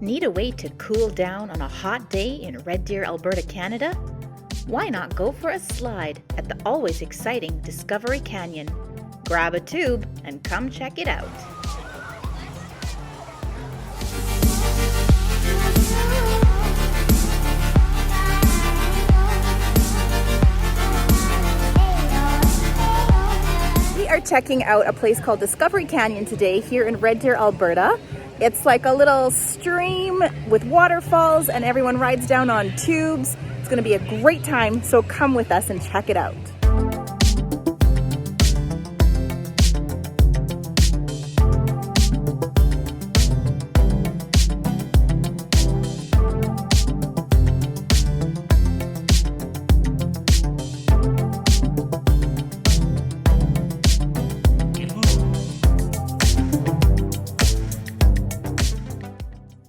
Need a way to cool down on a hot day in Red Deer, Alberta, Canada? Why not go for a slide at the always exciting Discovery Canyon? Grab a tube and come check it out. We are checking out a place called Discovery Canyon today here in Red Deer, Alberta. It's like a little stream with waterfalls and everyone rides down on tubes. It's going to be a great time, so come with us and check it out.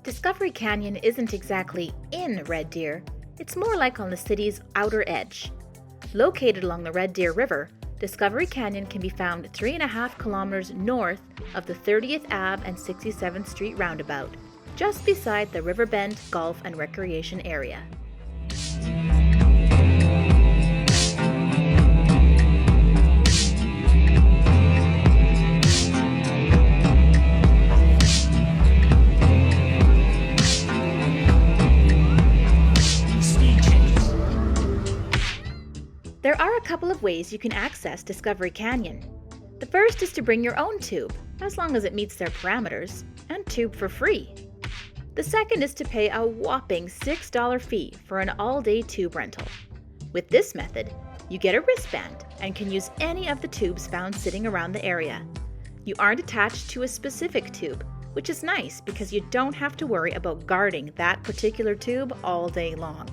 Discovery Canyon isn't exactly in Red Deer, it's more like on the city's outer edge. Located along the Red Deer River, Discovery Canyon can be found 3.5 kilometers north of the 30th Ave and 67th Street roundabout, just beside the Riverbend Golf and Recreation area. There are a couple of ways you can access Discovery Canyon. The first is to bring your own tube, as long as it meets their parameters, and tube for free. The second is to pay a whopping $6 fee for an all-day tube rental. With this method, you get a wristband and can use any of the tubes found sitting around the area. You aren't attached to a specific tube, which is nice because you don't have to worry about guarding that particular tube all day long.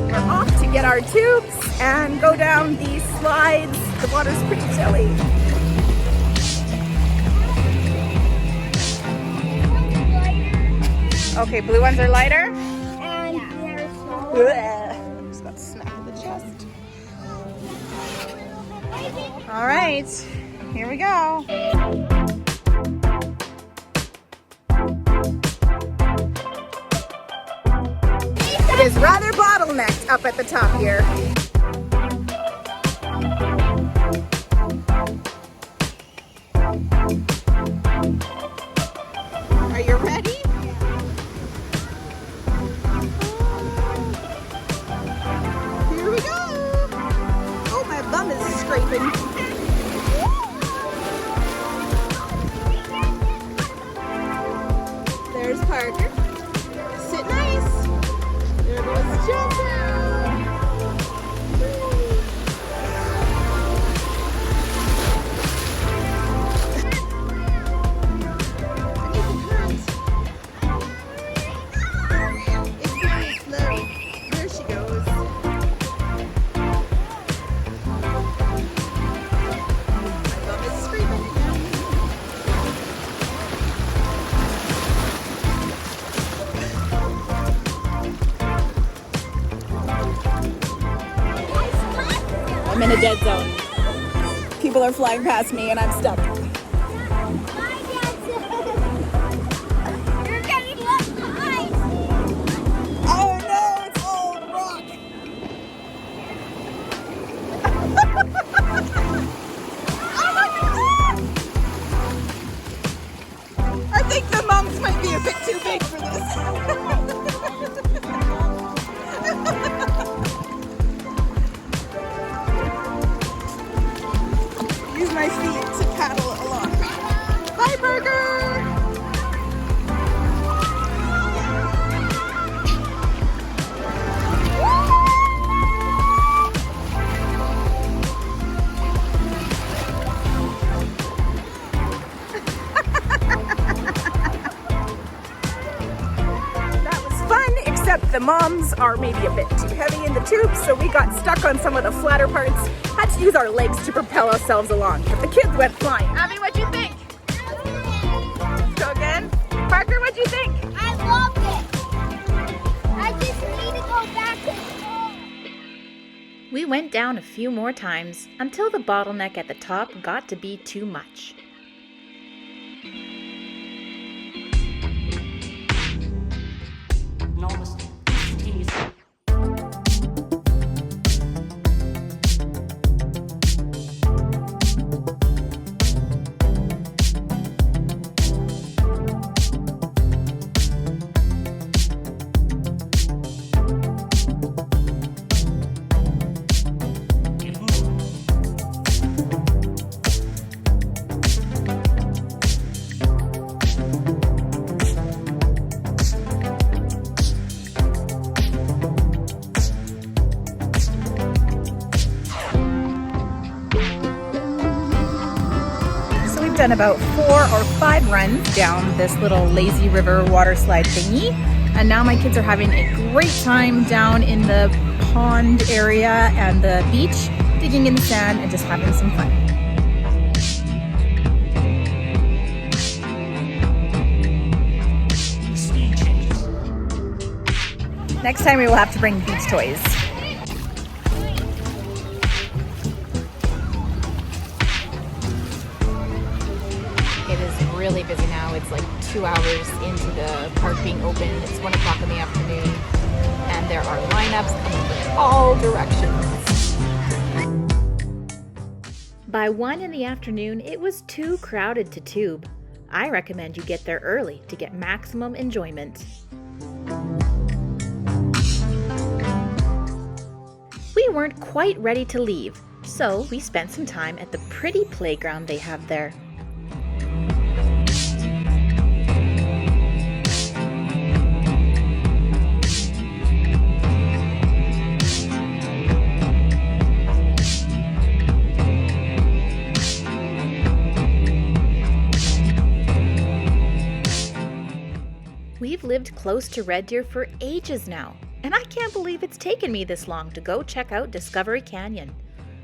We're off to get our tubes and go down these slides. The water's pretty chilly. Okay, blue ones are lighter. And they're so Just got smacked in the chest. All right, here we go. It is rather bottlenecked up at the top here. Are you ready? Here we go. Oh, my bum is scraping. There's Parker. Sit nice. There goes Jumper. It's very slow. There she goes. My bum is screaming again. I'm in a dead zone. People are flying past me and I'm stuck. You're getting left behind. Oh no, it's all rock. Oh my God! I think the mums might be a bit too big for this. Use my feet to paddle along. Bye, Burger! That was fun, except the moms are maybe a bit too heavy in the tube, so we got stuck on some of the flatter parts. Had to use our legs to propel ourselves along, but the kids went flying. Abby, what'd you think? So again? Parker, what'd you think? I loved it. I just need to go back to school. We went down a few more times until the bottleneck at the top got to be too much. done about 4 or 5 runs down this little lazy river water slide thingy, and now my kids are having a great time down in the pond area and the beach, digging in the sand and just having some fun. Next time we will have to bring beach toys. It is really busy now. It's like 2 hours into the park being open. It's 1 o'clock in the afternoon, and there are lineups coming from all directions. By 1 in the afternoon, it was too crowded to tube. I recommend you get there early to get maximum enjoyment. We weren't quite ready to leave, so we spent some time at the pretty playground they have there. We've lived close to Red Deer for ages now, and I can't believe it's taken me this long to go check out Discovery Canyon.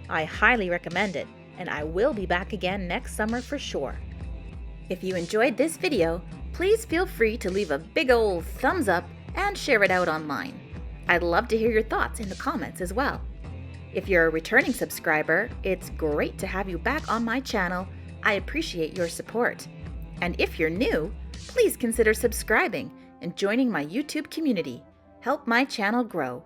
I highly recommend it, and I will be back again next summer for sure. If you enjoyed this video, please feel free to leave a big old thumbs up and share it out online. I'd love to hear your thoughts in the comments as well. If you're a returning subscriber, it's great to have you back on my channel. I appreciate your support. And if you're new, please consider subscribing and joining my YouTube community. Help my channel grow.